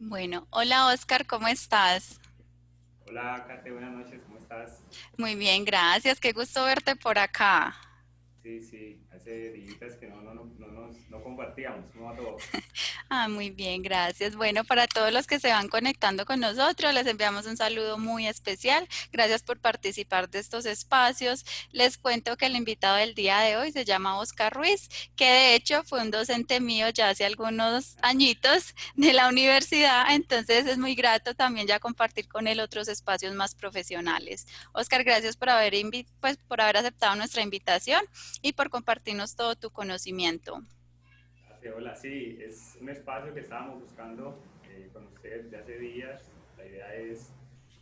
Bueno, hola Oscar, ¿cómo estás? Hola, Kate, buenas noches, ¿cómo estás? Muy bien, gracias. Qué gusto verte por acá. Sí, sí, hace días que no compartíamos, ¿cómo va todo? Muy bien, gracias. Bueno, para todos los que se van conectando con nosotros, les enviamos un saludo muy especial. Gracias por participar de estos espacios. Les cuento que el invitado del día de hoy se llama Oscar Ruiz, que de hecho fue un docente mío ya hace algunos añitos de la universidad, entonces es muy grato también ya compartir con él otros espacios más profesionales. Oscar, gracias por por haber aceptado nuestra invitación y por compartirnos todo tu conocimiento. Hola, sí, es un espacio que estábamos buscando con usted de hace días. La idea es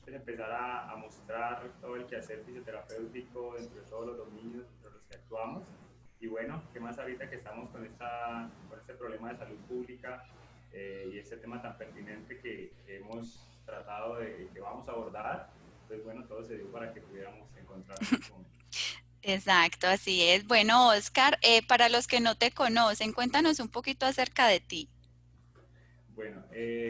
pues, empezar a mostrar todo el quehacer fisioterapéutico dentro de todos los dominios entre los que actuamos. Y bueno, qué más ahorita que estamos con este problema de salud pública y este tema tan pertinente que hemos tratado de que vamos a abordar. Pues bueno, todo se dio para que pudiéramos encontrarnos en este momento. Exacto, así es. Bueno, Oscar, para los que no te conocen, cuéntanos un poquito acerca de ti. Bueno,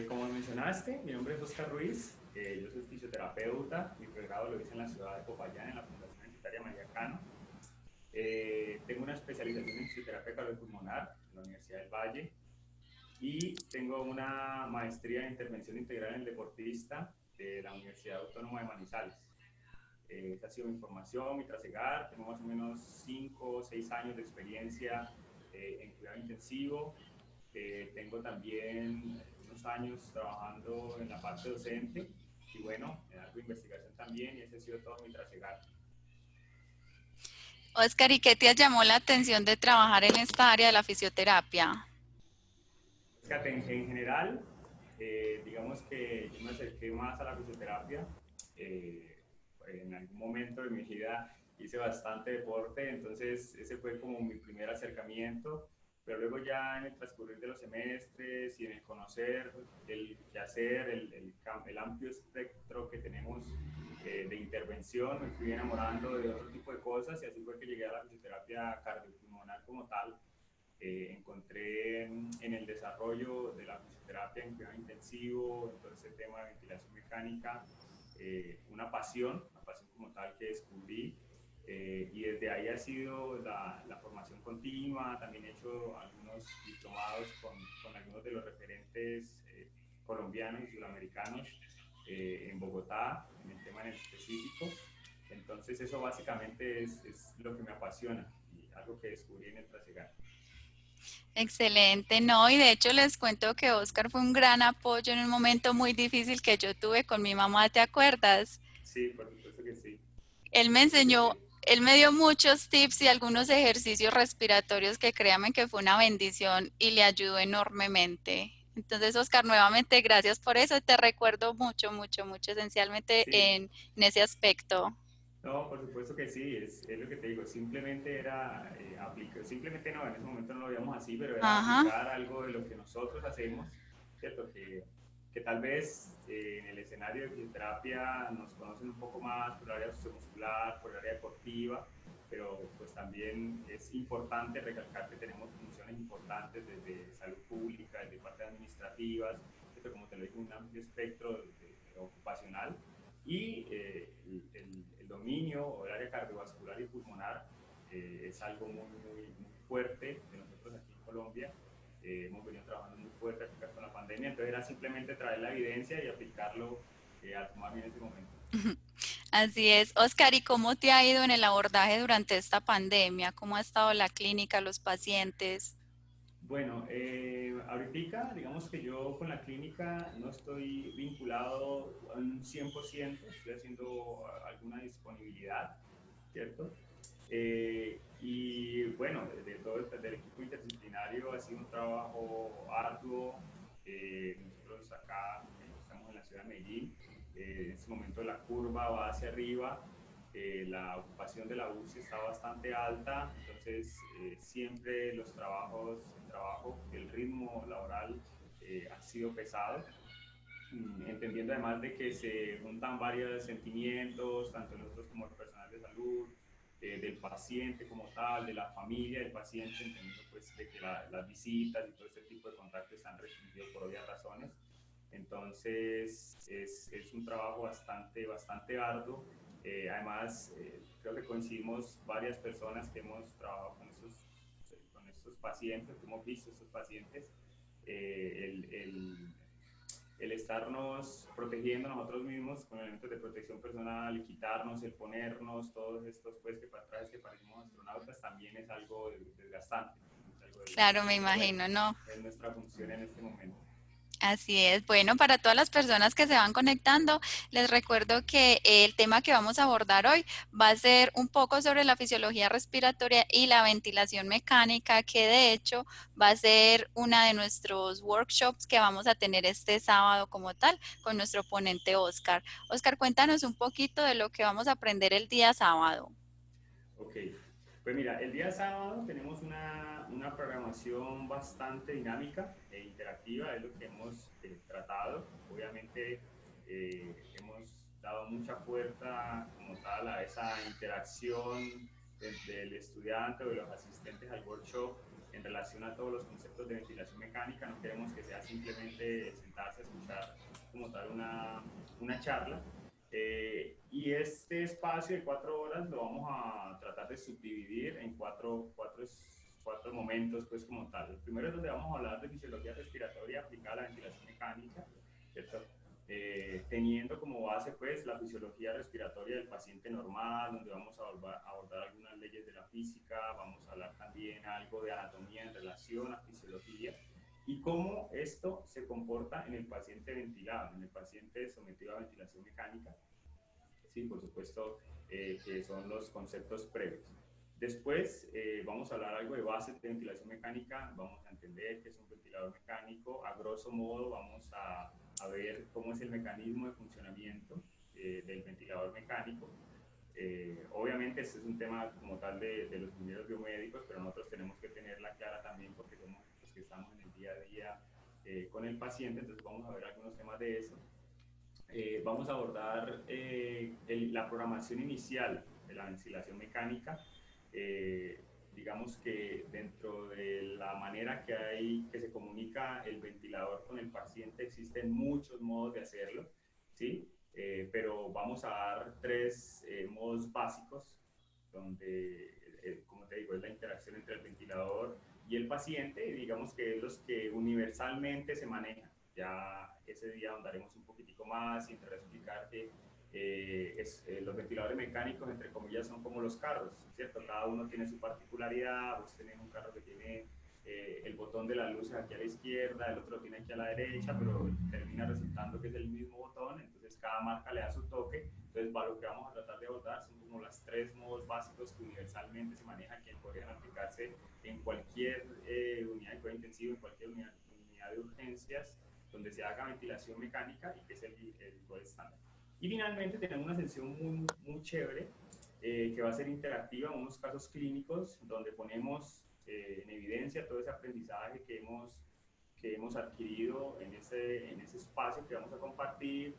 como mencionaste, mi nombre es Oscar Ruiz, yo soy fisioterapeuta, mi pregrado lo hice en la ciudad de Popayán, en la Fundación Universitaria María Cano. Tengo una especialización en fisioterapia cardiopulmonar en la Universidad del Valle y tengo una maestría en intervención integral en el deportista de la Universidad Autónoma de Manizales. Esa ha sido mi formación, mi trasegar. Tengo más o menos 5 o 6 años de experiencia en cuidado intensivo. Tengo también unos años trabajando en la parte docente y bueno, en algo de investigación también y ese ha sido todo mi trasegar. Oscar, ¿y qué te llamó la atención de trabajar en esta área de la fisioterapia? Fíjate, en general, digamos que yo me acerqué más a la fisioterapia. Eh, en algún momento de mi vida hice bastante deporte, entonces ese fue como mi primer acercamiento. Pero luego ya en el transcurrir de los semestres y en el conocer el quehacer, el amplio espectro que tenemos de intervención, me fui enamorando de otro tipo de cosas y así fue que llegué a la fisioterapia cardiopulmonar como tal. Encontré en el desarrollo de la fisioterapia en cuidado intensivo, en todo ese tema de ventilación mecánica, una pasión como tal que descubrí. Y desde ahí ha sido la formación continua. También he hecho algunos diplomados con algunos de los referentes colombianos y sudamericanos en Bogotá, en el tema en específico. Entonces eso básicamente es lo que me apasiona y algo que descubrí en el trasegar. Excelente, no, y de hecho les cuento que Oscar fue un gran apoyo en un momento muy difícil que yo tuve con mi mamá, ¿te acuerdas? Sí, por supuesto que sí, Él por me supuesto que enseñó, sí. él me dio muchos tips y algunos ejercicios respiratorios que créame que fue una bendición y le ayudó enormemente. Entonces, Oscar, nuevamente gracias por eso. Te recuerdo mucho, mucho, mucho, esencialmente Sí, en ese aspecto. no, por supuesto que sí, es lo que te digo, simplemente era aplicar, simplemente no, en ese momento no lo veíamos así, pero era Ajá. aplicar algo de lo que nosotros hacemos, ¿cierto? Que tal vez en el escenario de fisioterapia nos conocen un poco más por el área muscular, por el área deportiva, pero pues también es importante recalcar que tenemos funciones importantes desde salud pública, desde partes administrativas, ¿cierto? Como te lo digo, un amplio espectro ocupacional y el dominio o el área cardiovascular y pulmonar es algo muy fuerte de nosotros aquí en Colombia. Hemos venido trabajando muy fuerte acá con la pandemia, entonces era simplemente traer la evidencia y aplicarlo al tomar en ese momento. Así es. Oscar, ¿y cómo te ha ido en el abordaje durante esta pandemia? ¿Cómo ha estado la clínica, los pacientes? Bueno, ahorita digamos que yo con la clínica no estoy vinculado a un 100%, estoy haciendo alguna disponibilidad, ¿cierto? Y bueno, de todo del equipo interdisciplinario ha sido un trabajo arduo. Nosotros acá estamos en la ciudad de Medellín. En este momento la curva va hacia arriba. La ocupación de la UCI está bastante alta, entonces siempre el trabajo, el ritmo laboral ha sido pesado, entendiendo además de que se juntan varios sentimientos, tanto nosotros como el personal de salud, del paciente como tal, de la familia del paciente, entendiendo pues de que las visitas y todo este tipo de contactos están restringidos por obvias razones. Entonces, es un trabajo bastante arduo. Además, creo que coincidimos varias personas que hemos trabajado con estos pacientes, que hemos visto estos pacientes. El estarnos protegiendo nosotros mismos con elementos de protección personal, quitarnos, el ponernos, todos estos pues que para trajes que parecemos astronautas también es algo desgastante, es algo Claro, me desgastante, pero bueno, imagino, ¿no? es nuestra función en este momento. Así es. Bueno, para todas las personas que se van conectando, les recuerdo que el tema que vamos a abordar hoy va a ser un poco sobre la fisiología respiratoria y la ventilación mecánica, que de hecho va a ser una de nuestros workshops que vamos a tener este sábado como tal con nuestro ponente Oscar. Oscar, cuéntanos un poquito de lo que vamos a aprender el día sábado. Ok, pues mira, el día sábado tenemos una programación bastante dinámica e interactiva, es lo que hemos tratado. Obviamente hemos dado mucha fuerza como tal a esa interacción del estudiante o de los asistentes al workshop en relación a todos los conceptos de ventilación mecánica. No queremos que sea simplemente sentarse a escuchar como tal una charla, y este espacio de 4 horas lo vamos a tratar de subdividir en cuatro momentos, pues como tal. El primero es donde vamos a hablar de fisiología respiratoria aplicada a la ventilación mecánica, ¿cierto? Teniendo como base pues la fisiología respiratoria del paciente normal, donde vamos a abordar algunas leyes de la física, vamos a hablar también algo de anatomía en relación a fisiología y cómo esto se comporta en el paciente ventilado, en el paciente sometido a ventilación mecánica. Sí, por supuesto, que son los conceptos previos. Después vamos a hablar algo de bases de ventilación mecánica, vamos a entender qué es un ventilador mecánico, a grosso modo vamos a ver cómo es el mecanismo de funcionamiento del ventilador mecánico. Obviamente este es un tema como tal de los ingenieros biomédicos, pero nosotros tenemos que tenerla clara también porque somos los que estamos en el día a día con el paciente, entonces vamos a ver algunos temas de eso. Vamos a abordar la programación inicial de la ventilación mecánica. Digamos que dentro de la manera que se comunica el ventilador con el paciente existen muchos modos de hacerlo, ¿sí? Pero vamos a dar tres modos básicos donde, como te digo, es la interacción entre el ventilador y el paciente, y digamos que es los que universalmente se manejan. Ya ese día andaremos un poquitico más y entrar a explicar que los ventiladores mecánicos, entre comillas, son como los carros, ¿cierto? Cada uno tiene su particularidad. Vos tenés un carro que tiene el botón de las luces aquí a la izquierda, el otro tiene aquí a la derecha, pero termina resultando que es el mismo botón, entonces cada marca le da su toque. Entonces, lo que vamos a tratar de abordar son como las tres modos básicos que universalmente se manejan, que podrían aplicarse en cualquier unidad de cuidado intensivo, en cualquier unidad de urgencias, donde se haga ventilación mecánica y que es el gold estándar. Y finalmente tenemos una sesión muy chévere que va a ser interactiva, unos casos clínicos donde ponemos en evidencia todo ese aprendizaje que hemos adquirido en ese espacio que vamos a compartir,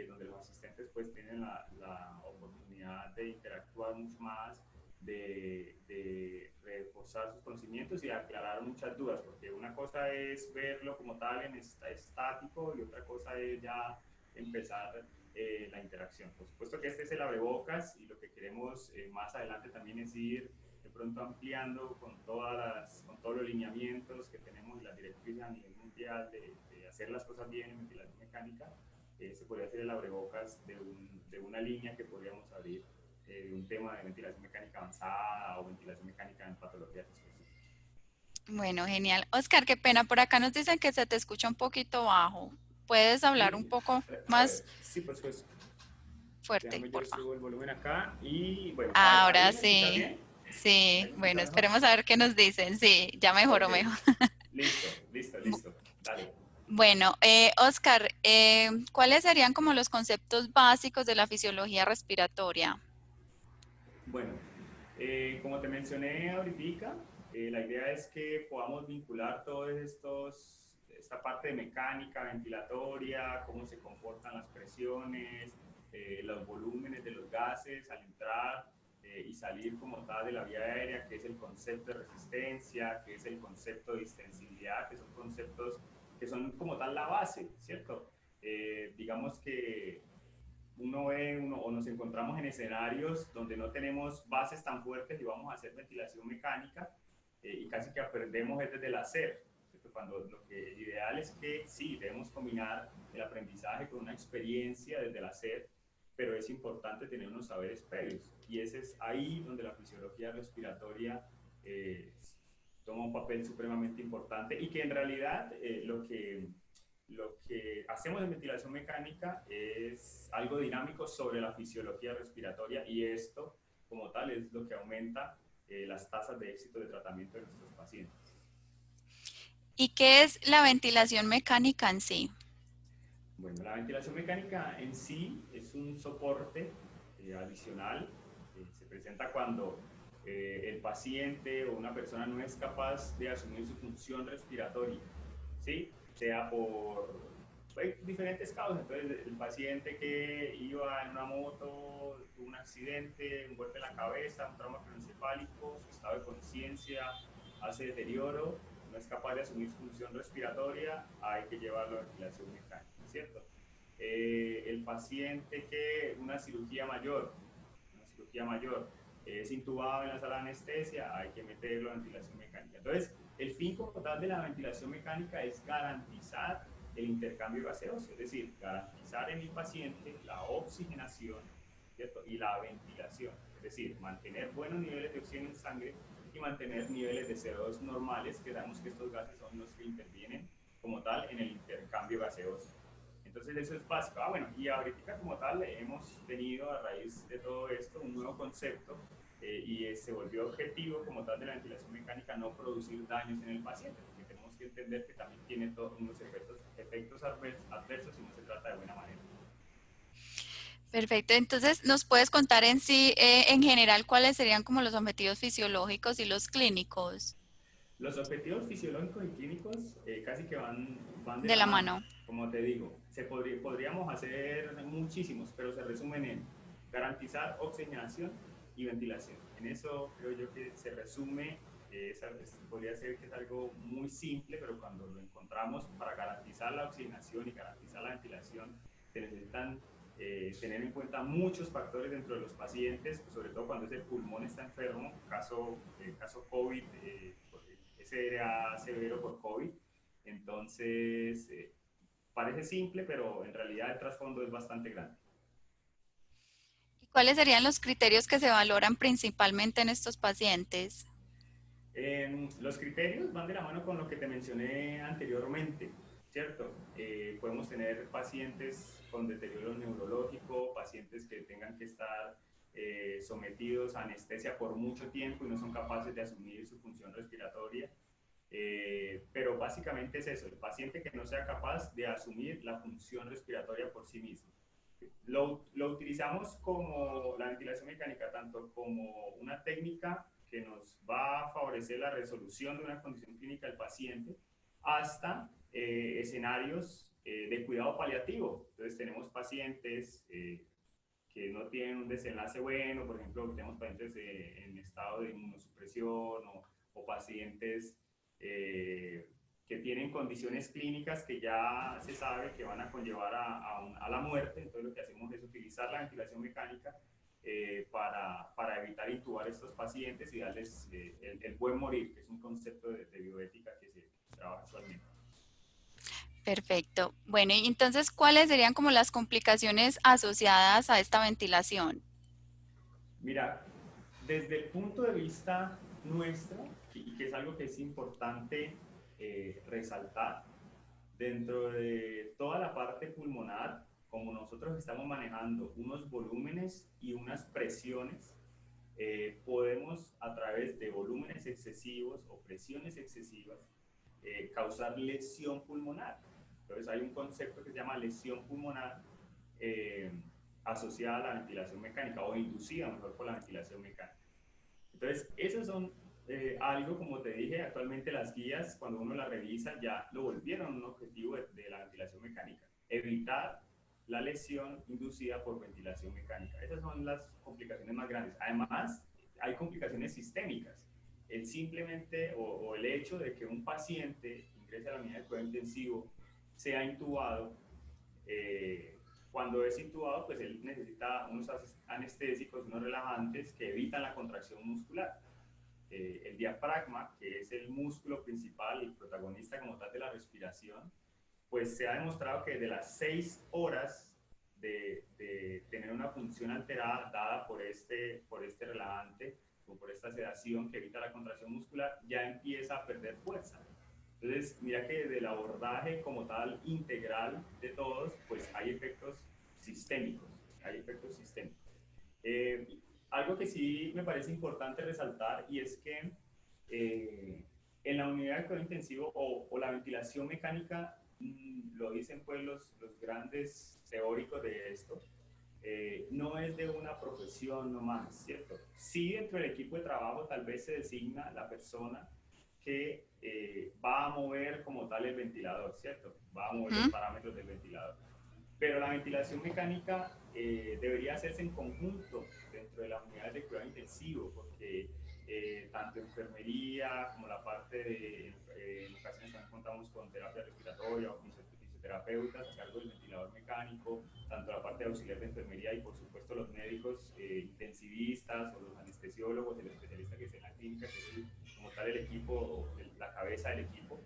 donde los asistentes pues tienen la oportunidad de interactuar mucho más, de reforzar sus conocimientos y de aclarar muchas dudas, porque una cosa es verlo como tal en estático y otra cosa es ya empezar la interacción. Por supuesto que este es el abrebocas y lo que queremos más adelante también es ir de pronto ampliando con todos los lineamientos que tenemos y las directrices a nivel mundial de hacer las cosas bien en ventilación mecánica. Se podría hacer el abrebocas de una línea que podríamos abrir, de un tema de ventilación mecánica avanzada o ventilación mecánica en patologías específicas. Bueno, genial. Oscar, qué pena. Por acá nos dicen que se te escucha un poquito bajo. ¿Puedes hablar un Sí, poco a más ver, sí, pues fuerte, déjame yo porfa? subo el volumen acá y bueno, ¿ahí Ahora me escuchas sí. bien? ¿Ahí Sí, me bueno, escuchas mejor? esperemos a ver qué nos dicen. Sí, ya mejoró, Ok, mejor. listo, dale. Bueno, Oscar, ¿cuáles serían como los conceptos básicos de la fisiología respiratoria? Bueno, como te mencioné ahorita, la idea es que podamos vincular esta parte de mecánica, ventilatoria, cómo se comportan las presiones, los volúmenes de los gases al entrar y salir como tal de la vía aérea, que es el concepto de resistencia, que es el concepto de distensibilidad, que son conceptos que son como tal la base, ¿cierto? digamos que o nos encontramos en escenarios donde no tenemos bases tan fuertes y vamos a hacer ventilación mecánica y casi que aprendemos desde el hacer. Cuando lo que ideal es que sí, debemos combinar el aprendizaje con una experiencia desde el hacer, pero es importante tener unos saberes previos. Y ese es ahí donde la fisiología respiratoria eh, toma un papel supremamente importante y que en realidad lo que hacemos en ventilación mecánica es algo dinámico sobre la fisiología respiratoria y esto como tal es lo que aumenta las tasas de éxito de tratamiento de nuestros pacientes. ¿Y qué es la ventilación mecánica en sí? Bueno, la ventilación mecánica en sí es un soporte adicional. Se presenta cuando el paciente o una persona no es capaz de asumir su función respiratoria, ¿sí? Sea por hay diferentes causas. Entonces, el paciente que iba en una moto, tuvo un accidente, un golpe en la cabeza, un trauma craneoencefálico, su estado de conciencia hace deterioro, no es capaz de asumir su función respiratoria, hay que llevarlo a ventilación mecánica, ¿cierto? El paciente que una cirugía mayor, es intubado en la sala de anestesia, hay que meterlo en ventilación mecánica. Entonces, el fin como tal de la ventilación mecánica es garantizar el intercambio gaseoso, es decir, garantizar en el paciente la oxigenación, ¿cierto? Y la ventilación, es decir, mantener buenos niveles de oxígeno en sangre y mantener niveles de CO2 normales, que sabemos que estos gases son los que intervienen como tal en el intercambio gaseoso. Entonces eso es básico. Bueno, y ahorita como tal hemos tenido a raíz de todo esto un nuevo concepto y se volvió objetivo como tal de la ventilación mecánica no producir daños en el paciente, porque tenemos que entender que también tiene todos unos efectos adversos y no se trata de buena manera. Perfecto. Entonces, ¿nos puedes contar en sí, en general, cuáles serían como los objetivos fisiológicos y los clínicos Los objetivos fisiológicos y clínicos casi que van de de la la mano, mano? como te digo. Podríamos hacer muchísimos, pero se resumen en garantizar oxigenación y ventilación. En eso creo yo que se resume, podría ser que es algo muy simple, pero cuando lo encontramos para garantizar la oxigenación y garantizar la ventilación, se necesitan tener en cuenta muchos factores dentro de los pacientes, sobre todo cuando ese pulmón está enfermo, caso COVID, ese era severo por COVID. Entonces, parece simple, pero en realidad el trasfondo es bastante grande. ¿Y cuáles serían los criterios que se valoran principalmente en estos pacientes? Los criterios van de la mano con lo que te mencioné anteriormente, ¿cierto? Podemos tener pacientes con deterioro neurológico, pacientes que tengan que estar sometidos a anestesia por mucho tiempo y no son capaces de asumir su función respiratoria. Pero básicamente es eso, el paciente que no sea capaz de asumir la función respiratoria por sí mismo. Lo utilizamos como la ventilación mecánica, tanto como una técnica que nos va a favorecer la resolución de una condición clínica del paciente, hasta escenarios de cuidado paliativo. Entonces tenemos pacientes que no tienen un desenlace bueno, por ejemplo, tenemos pacientes en estado de inmunosupresión o pacientes que tienen condiciones clínicas que ya se sabe que van a conllevar a la muerte. Entonces lo que hacemos es utilizar la ventilación mecánica para evitar intubar a estos pacientes y darles el buen morir, que es un concepto de bioética que se trabaja actualmente. Perfecto. Bueno, y entonces, ¿cuáles serían como las complicaciones asociadas a esta ventilación? Mira, desde el punto de vista nuestro, y que es algo que es importante resaltar, dentro de toda la parte pulmonar, como nosotros estamos manejando unos volúmenes y unas presiones, podemos a través de volúmenes excesivos o presiones excesivas causar lesión pulmonar. Entonces hay un concepto que se llama lesión pulmonar eh, asociada a la ventilación mecánica o inducida mejor por la ventilación mecánica. Entonces, esos son algo, como te dije, actualmente las guías, cuando uno las revisa, ya lo volvieron un objetivo de la ventilación mecánica. Evitar la lesión inducida por ventilación mecánica. Esas son las complicaciones más grandes. Además, hay complicaciones sistémicas. Simplemente, o el hecho de que un paciente ingrese a la unidad de cuidado intensivo, sea intubado, cuando es intubado, pues él necesita unos anestésicos, unos relajantes que evitan la contracción muscular. El diafragma, que es el músculo principal, el protagonista como tal de la respiración, pues se ha demostrado que de las 6 horas de tener una función alterada dada por este relajante o por esta sedación que evita la contracción muscular, ya empieza a perder fuerza. Entonces, mira que del abordaje como tal integral de todos, pues hay efectos sistémicos, hay efectos sistémicos. Eh, Algo que sí me parece importante resaltar y es que en la unidad de cuidado intensivo o la ventilación mecánica, lo dicen pues los grandes teóricos de esto, no es de una profesión nomás, ¿cierto? Sí, dentro del equipo de trabajo tal vez se designa la persona que va a mover como tal el ventilador, ¿cierto? Va a mover los Ujú. parámetros del ventilador. Pero la ventilación mecánica debería hacerse en conjunto dentro de las unidades de cuidado intensivo, porque tanto enfermería como la parte de, en ocasiones también contamos con terapia respiratoria o fisioterapeutas a cargo del ventilador mecánico, tanto la parte de auxiliar de enfermería y por supuesto los médicos intensivistas o los anestesiólogos, el especialista que esté en la clínica, que es como tal el equipo, la cabeza del equipo,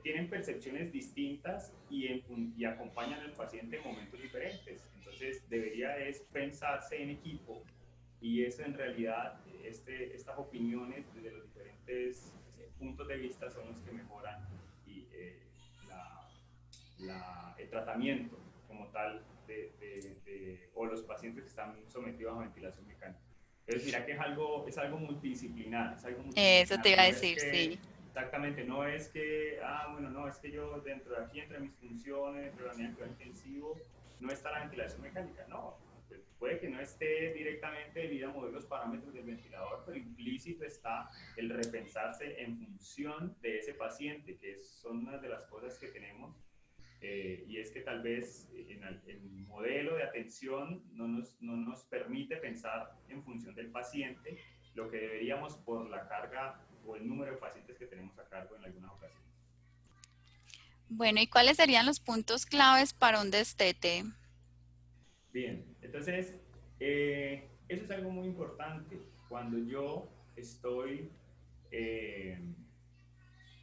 tienen percepciones distintas y acompañan al paciente en momentos diferentes. Entonces, debería es pensarse en equipo y eso en realidad, estas opiniones desde los diferentes puntos de vista son los que mejoran y, el tratamiento como tal o los pacientes que están sometidos a ventilación mecánica. Entonces, mira que es algo multidisciplinar, es algo Eso te multidisciplinar. iba a No es decir, que, sí. exactamente, no es que, bueno, no, es que yo dentro de aquí, entre mis funciones, dentro de la unidad de cuidado intensivo, no está la ventilación mecánica. No, pues puede que no esté directamente debido a mover los parámetros del ventilador, pero implícito está el repensarse en función de ese paciente, que son una de las cosas que tenemos y es que tal vez en el modelo de atención no nos permite pensar en función del paciente lo que deberíamos por la carga o el número de pacientes que tenemos a cargo en algunas ocasiones. Bueno, ¿y cuáles serían los puntos claves para un destete? Bien, entonces eso es algo muy importante. Estoy eh,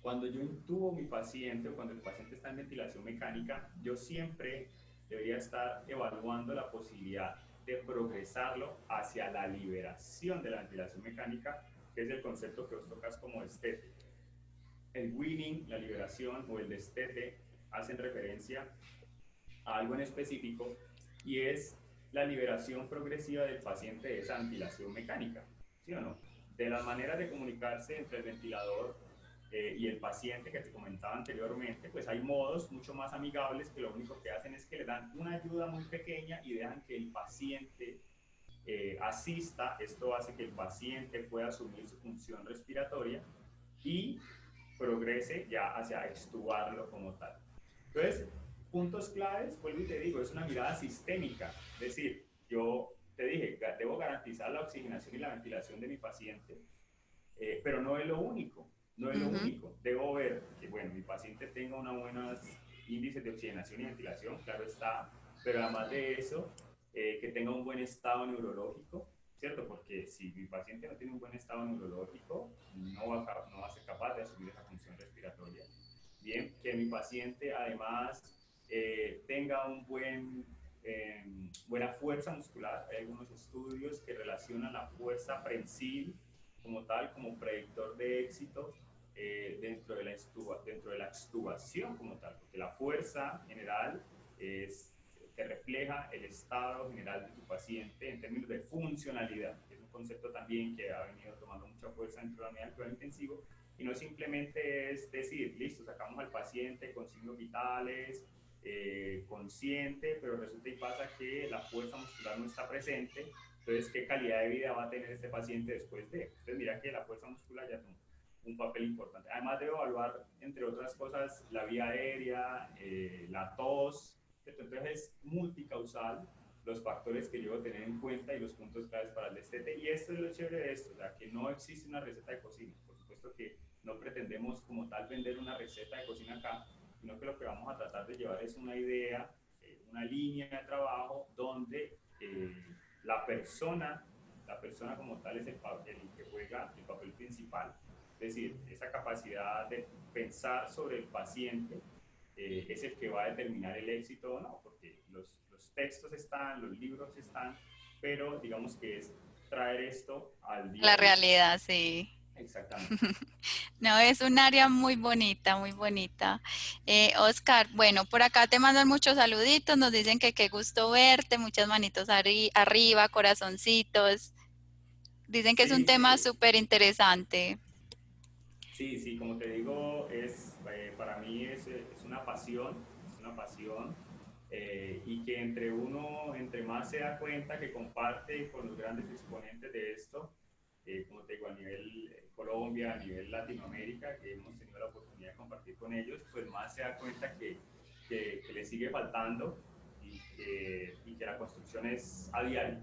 Cuando yo intubo mi paciente o cuando el paciente está en ventilación mecánica, yo siempre debería estar evaluando la posibilidad de progresarlo hacia la liberación de la ventilación mecánica, que es el concepto que vos tocas como destete. El weaning, la liberación o el destete hacen referencia a algo en específico y es la liberación progresiva del paciente de esa ventilación mecánica, ¿sí o no? De las maneras de comunicarse entre el ventilador y el paciente que te comentaba anteriormente, pues hay modos mucho más amigables que lo único que hacen es que le dan una ayuda muy pequeña y dejan que el paciente asista. Esto hace que el paciente pueda asumir su función respiratoria y progrese ya hacia extubarlo como tal. Entonces, puntos claves, vuelvo y te digo, es una mirada sistémica. Es decir, yo te dije, debo garantizar la oxigenación y la ventilación de mi paciente, pero no es lo único, no es lo Ujú. único. Debo ver que, bueno, mi paciente tenga unos buenos índices de oxigenación y ventilación, claro está, pero además de eso, que tenga un buen estado neurológico, ¿cierto? Porque si mi paciente no tiene un buen estado neurológico, no va a ser capaz de asumir esa función respiratoria. Bien, que mi paciente además tenga buena fuerza muscular. Hay algunos estudios que relacionan la fuerza prensil como tal, como predictor de éxito dentro de la extubación como tal, porque la fuerza general te refleja el estado general de tu paciente en términos de funcionalidad, que es un concepto también que ha venido tomando mucha fuerza dentro de la unidad de cuidado intensivo, y no simplemente es decir, listo, sacamos al paciente con signos vitales, consciente, pero resulta y pasa que la fuerza muscular no está presente. Entonces, ¿qué calidad de vida va a tener este paciente después de? Entonces, mira que la fuerza muscular ya es un papel importante. Además, debo evaluar, entre otras cosas, la vía aérea, la tos, ¿cierto? Entonces, es multicausal los factores que yo debo tener en cuenta y los puntos claves para el destete. Y esto es lo chévere de esto, o sea, que no existe una receta de cocina. Por supuesto que no pretendemos como tal vender una receta de cocina acá, sino que lo que vamos a tratar de llevar es una idea una línea de trabajo donde la persona como tal es el que juega el papel principal. Es decir, esa capacidad de pensar sobre el paciente es el que va a determinar el éxito o no, porque los textos están, los libros están, pero digamos que es traer esto al día La a día. realidad, sí. Exactamente. No, es un área muy bonita, muy bonita. Oscar, bueno, por acá te mandan muchos saluditos, nos dicen que qué gusto verte, muchas manitos arriba, corazoncitos. Dicen que es un Sí, tema sí, súper interesante. sí, sí, como te digo, para mí es una pasión, es una pasión, y que entre más se da cuenta que comparte con los grandes exponentes de esto, como te digo, a nivel Colombia, a nivel Latinoamérica, que hemos tenido la oportunidad de compartir con ellos, pues más se da cuenta que le sigue faltando y que la construcción es a diario.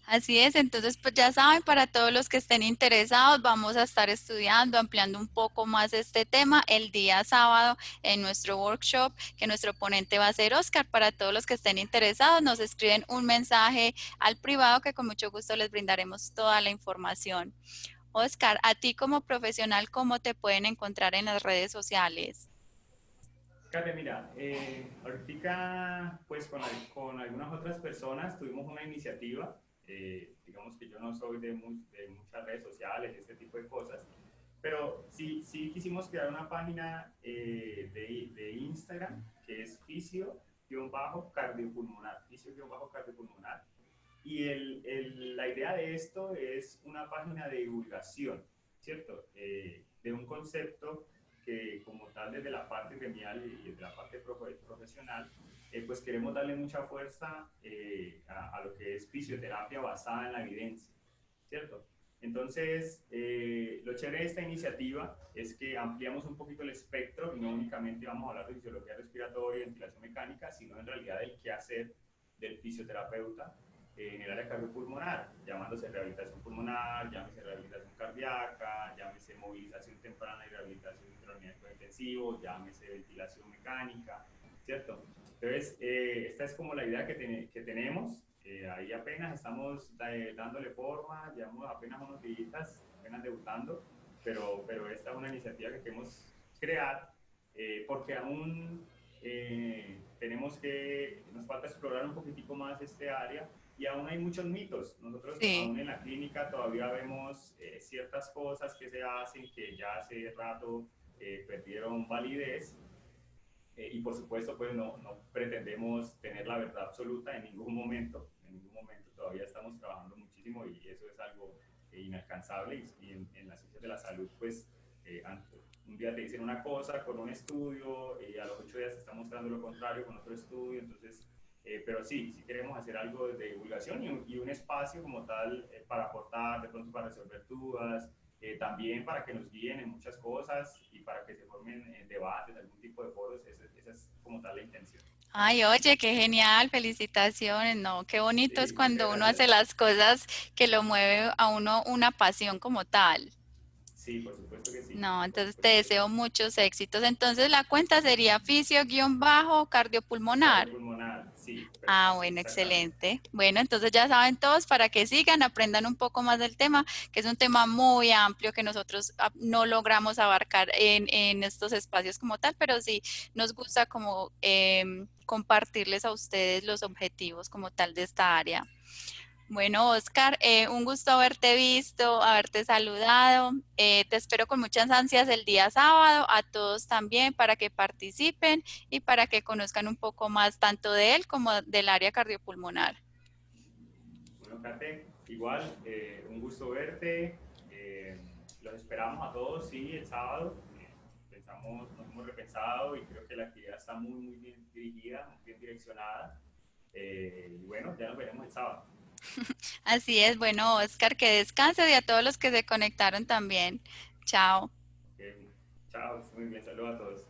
Así es, entonces pues ya saben, para todos los que estén interesados, vamos a estar estudiando, ampliando un poco más este tema el día sábado en nuestro workshop, que nuestro ponente va a ser Oscar. Para todos los que estén interesados, nos escriben un mensaje al privado que con mucho gusto les brindaremos toda la información. Oscar, a ti como profesional, ¿cómo te pueden encontrar en las redes sociales? Kate, mira, ahorita pues con algunas otras personas tuvimos una iniciativa, digamos que yo no soy de muchas redes sociales, este tipo de cosas, pero sí quisimos crear una página de Instagram que es fisio-cardiopulmonar, fisio-cardiopulmonar, y la idea de esto es una página de divulgación, ¿cierto? De un concepto que como tal desde la parte gremial y desde la parte profesional, pues queremos darle mucha fuerza a lo que es fisioterapia basada en la evidencia, ¿cierto? Entonces, lo chévere de esta iniciativa es que ampliamos un poquito el espectro y no únicamente vamos a hablar de fisiología respiratoria y ventilación mecánica, sino en realidad del quehacer del fisioterapeuta en el área cardiopulmonar, llamándose rehabilitación pulmonar, llámese rehabilitación cardíaca, llámese movilización temprana y rehabilitación intraorgánico intensivo, llámese ventilación mecánica, ¿cierto? Entonces, esta es como la idea que tenemos. Ahí apenas estamos dándole forma, llevamos apenas unos días, apenas debutando, pero esta es una iniciativa que queremos crear porque aún nos falta explorar un poquitico más este área y aún hay muchos mitos. Nosotros Sí. aún en la clínica todavía vemos ciertas cosas que se hacen que ya hace rato perdieron validez y por supuesto pues no pretendemos tener la verdad absoluta en ningún momento todavía estamos trabajando muchísimo y eso es algo inalcanzable y en las ciencias de la salud pues eh, un día te dicen una cosa con un estudio y a los 8 días te está mostrando lo contrario con otro estudio, entonces pero sí queremos hacer algo de divulgación y un espacio como tal para aportar, de pronto para resolver dudas, también para que nos guíen en muchas cosas y para que se formen debates, algún tipo de foros, esa es como tal la intención. Ay, oye, qué genial, felicitaciones, no, qué bonito es Sí, muchas cuando uno hace gracias. las cosas que lo mueve a uno una pasión como tal. Sí, por supuesto que sí, No, por entonces te supuesto que deseo sí. muchos éxitos. Entonces la cuenta sería fisio-cardiopulmonar. Cardiopulmonar, sí, Ah, sí, bueno, exactamente. excelente. Bueno, entonces ya saben todos para que sigan, aprendan un poco más del tema, que es un tema muy amplio que nosotros no logramos abarcar en estos espacios como tal, pero sí nos gusta como compartirles a ustedes los objetivos como tal de esta área. Bueno, Oscar, un gusto haberte visto, haberte saludado. Te espero con muchas ansias el día sábado, a todos también, para que participen y para que conozcan un poco más tanto de él como del área cardiopulmonar. Bueno, Kate, igual, un gusto verte. Los esperamos a todos, sí, el sábado. Nos hemos repensado y creo que la actividad está muy bien dirigida, muy bien direccionada. Y bueno, ya nos veremos el sábado. Así es, bueno, Oscar, que descanse y a todos los que se conectaron también. Chao. Ok, chao, muy bien, saludos a todos.